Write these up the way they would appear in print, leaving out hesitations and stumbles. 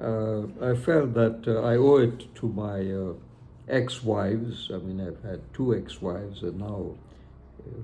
I felt that I owe it to my ex-wives. I mean, I've had two ex-wives, and now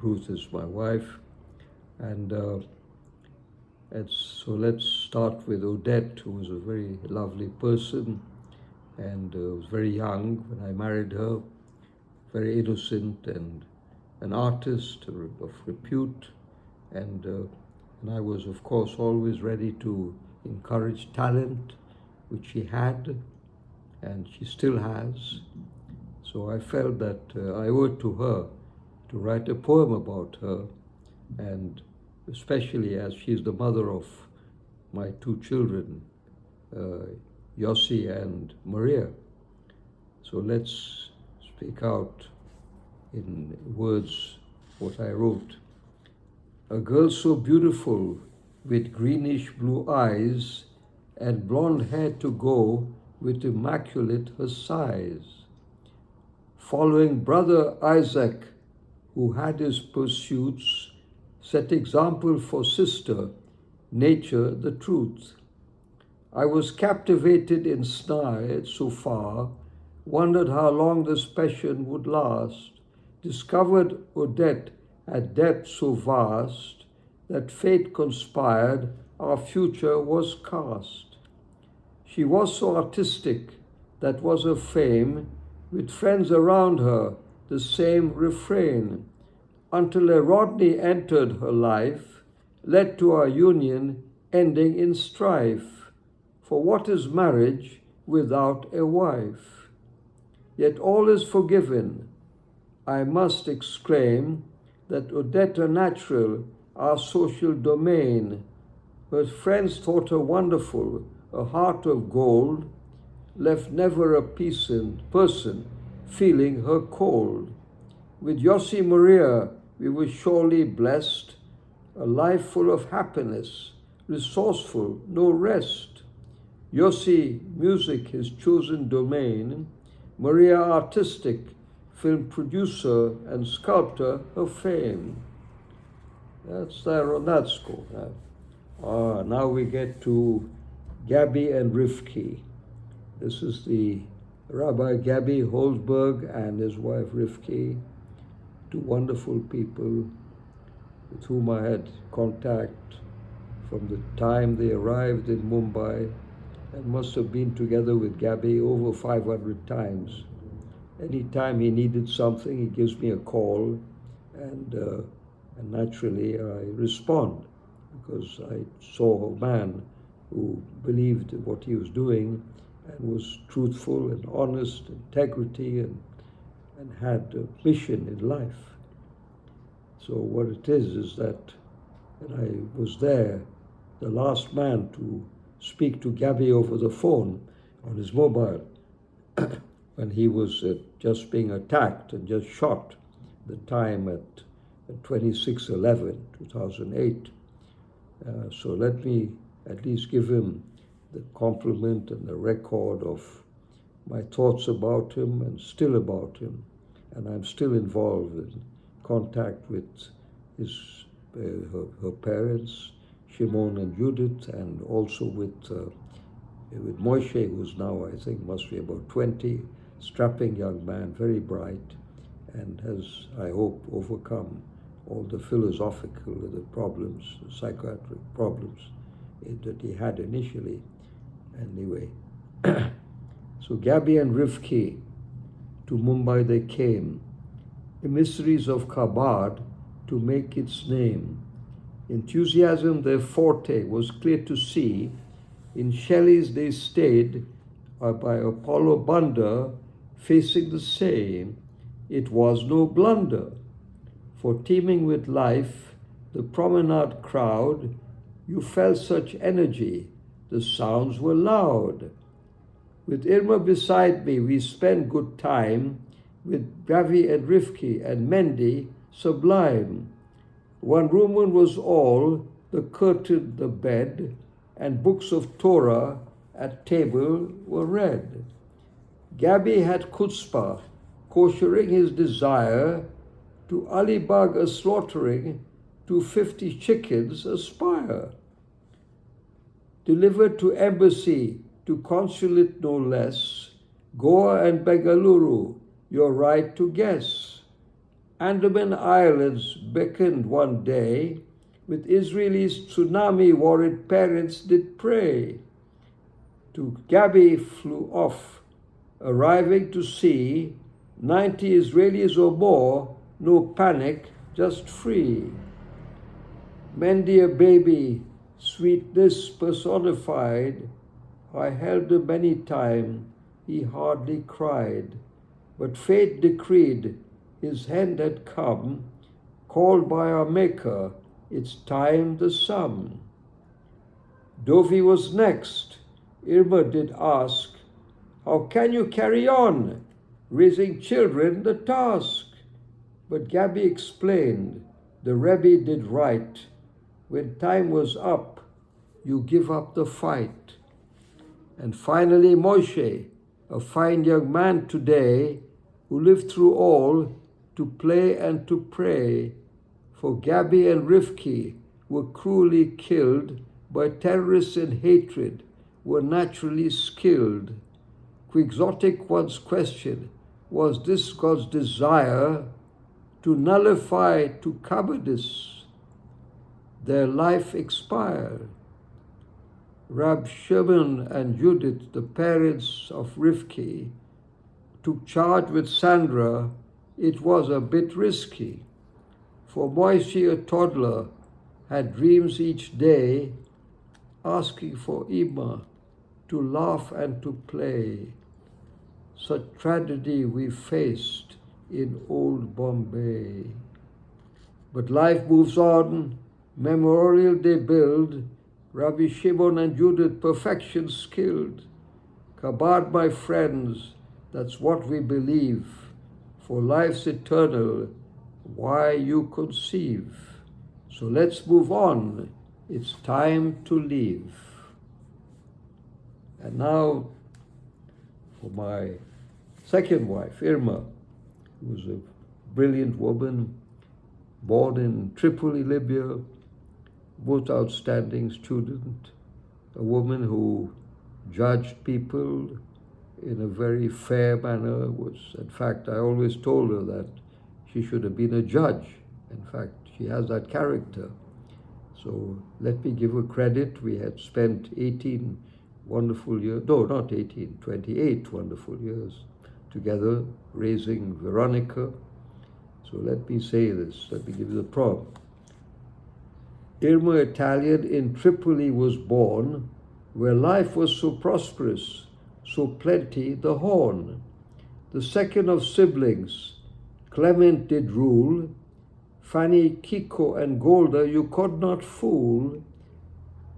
Ruth is my wife. And, so let's start with Odette, who was a very lovely person and was very young when I married her, very innocent and an artist of repute. And I was, of course, always ready to encourage talent, which she had, and she still has. So I felt that I owe it to her to write a poem about her, and especially as she's the mother of my two children, Yossi and Maria. So let's speak out in words what I wrote. A girl so beautiful with greenish blue eyes and blonde hair to go with immaculate her size. Following brother Isaac, who had his pursuits, set example for sister, nature the truth. I was captivated, ensnared so far, wondered how long this passion would last, discovered Odette had depth so vast that fate conspired our future was cast. She was so artistic, that was her fame, with friends around her, the same refrain, until a Rodney entered her life, led to our union ending in strife. For what is marriage without a wife? Yet all is forgiven. I must exclaim that Odette natural, our social domain. Her friends thought her wonderful, a heart of gold, left never a person feeling her cold. With Yossi Maria, we were surely blessed, a life full of happiness, resourceful, no rest. Yossi, music, his chosen domain, Maria, artistic, film producer and sculptor of fame. That's there on that score. Now we get to Gabby and Rivki. This is the Rabbi Gabby Holzberg and his wife Rivki, two wonderful people with whom I had contact from the time they arrived in Mumbai, and must have been together with Gabby over 500 times. Anytime he needed something, he gives me a call, and naturally I respond, because I saw a man who believed in what he was doing and was truthful and honest, integrity, and had a mission in life. So what it is that I was there, the last man to speak to Gabby over the phone on his mobile when he was just being attacked and just shot, the time at 26/11/2008. So let me at least give him the compliment and the record of my thoughts about him and still about him. And I'm still involved in contact with her parents, Shimon and Judith, and also with Moshe, who's now, I think, must be about 20, strapping young man, very bright, and has, I hope, overcome all the philosophical problems, the psychiatric problems that he had initially. Anyway, so Gabby and Rivki, to Mumbai they came, emissaries of Chabad to make its name. Enthusiasm their forte was clear to see. In Shelley's they stayed by Apollo Bunda, facing the same. It was no blunder. For teeming with life, the promenade crowd, you felt such energy, the sounds were loud. With Irma beside me, we spent good time, with Gavi and Rivki and Mendy, sublime. One room was all, the curtain, the bed, and books of Torah at table were read. Gabby had chutzpah, koshering his desire, to Alibag a slaughtering, to 50 chickens aspire. Delivered to embassy to consulate no less, Goa and Bengaluru, your right to guess. Andaman Islands beckoned one day, with Israelis tsunami-worried parents did pray. To Gabi flew off, arriving to see 90 Israelis or more, no panic, just free. Mendy a baby, sweetness personified, I held him many time, he hardly cried. But fate decreed his end had come, called by our Maker, it's time the sum. Dovi was next. Irma did ask, how can you carry on, raising children the task? But Gabi explained, the Rebbe did right. When time was up, you give up the fight. And finally Moshe, a fine young man today, who lived through all to play and to pray, for Gabi and Rivki were cruelly killed by terrorists in hatred, were naturally skilled. Quixotic once questioned, was this God's desire to nullify to cowardice their life expired? Rab Shimon and Judith, the parents of Rivki, took charge with Sandra. It was a bit risky, for Moishi, a toddler, had dreams each day, asking for Ima to laugh and to play. Such tragedy we faced in old Bombay. But life moves on, memorial they build, Rabbi Shimon and Judith perfection skilled. Chabad, my friends, that's what we believe. For life's eternal, why you conceive. So let's move on. It's time to leave. And now for my second wife, Irma, who was a brilliant woman, born in Tripoli, Libya, most outstanding student, a woman who judged people in a very fair manner. In fact, I always told her that she should have been a judge. In fact, she has that character. So let me give her credit. We had spent 18 wonderful years, no, not 18, 28 wonderful years together raising Veronica. So let me say this, let me give you the prompt. Irma, Italian, in Tripoli was born, where life was so prosperous, so plenty the horn. The second of siblings, Clement did rule. Fanny, Kiko, and Golda you could not fool.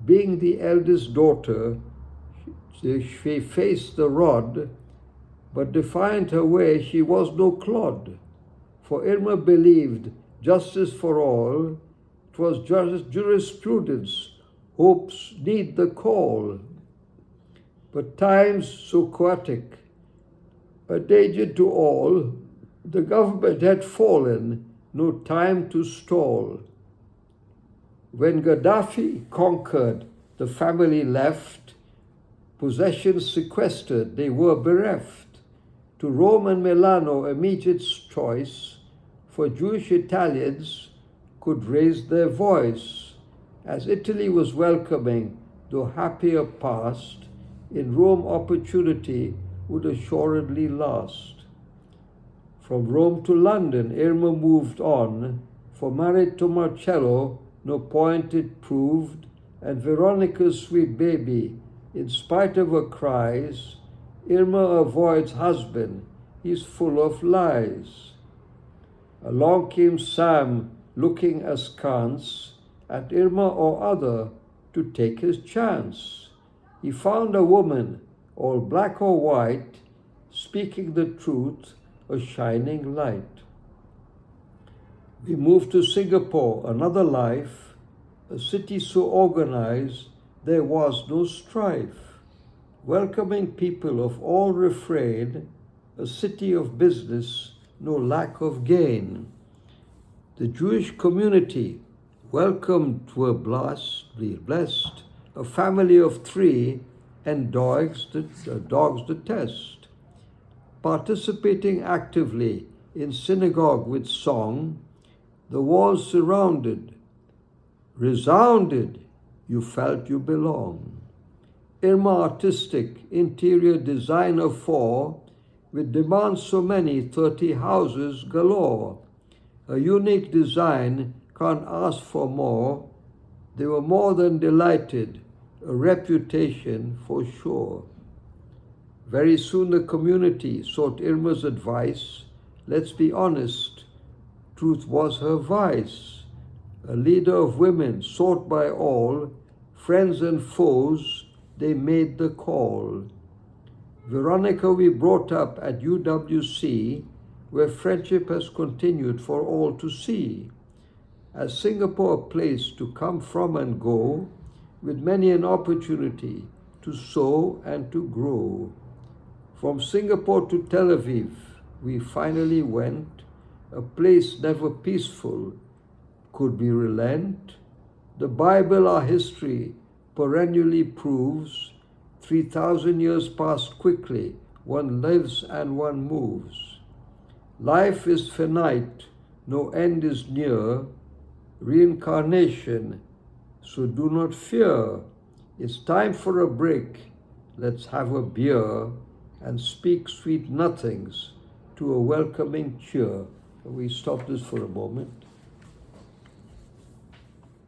Being the eldest daughter, she faced the rod, but defiant her way, she was no clod. For Irma believed justice for all, 'twas jurisprudence, hopes need the call. But times so chaotic, a danger to all, the government had fallen, no time to stall. When Gaddafi conquered, the family left, possessions sequestered, they were bereft. To Rome and Milano immediate choice, for Jewish Italians could raise their voice. As Italy was welcoming, though happier past, in Rome opportunity would assuredly last. From Rome to London, Irma moved on, for married to Marcello, no point it proved, and Veronica's sweet baby, in spite of her cries, Irma avoids husband, he's full of lies. Along came Sam, looking askance at Irma or other to take his chance. He found a woman, all black or white, speaking the truth, a shining light. We moved to Singapore, another life, a city so organized there was no strife. Welcoming people of all refrain, a city of business, no lack of gain. The Jewish community welcomed were blessed, a family of 3, and dogs the test. Participating actively in synagogue with song, the walls surrounded, resounded, you felt you belong. Irma artistic interior designer for, with demands so many, 30 houses galore. A unique design, can't ask for more. They were more than delighted, a reputation for sure. Very soon the community sought Irma's advice. Let's be honest, truth was her vice. A leader of women sought by all, friends and foes, they made the call. Veronica we brought up at UWC, where friendship has continued for all to see. As Singapore a place to come from and go, with many an opportunity to sow and to grow. From Singapore to Tel Aviv, we finally went, a place never peaceful. Could we relent? The Bible, our history, perennially proves 3,000 years passed quickly, one lives and one moves. Life is finite, no end is near, reincarnation, so do not fear. It's time for a break, let's have a beer and speak sweet nothings to a welcoming cheer. We stop this for a moment.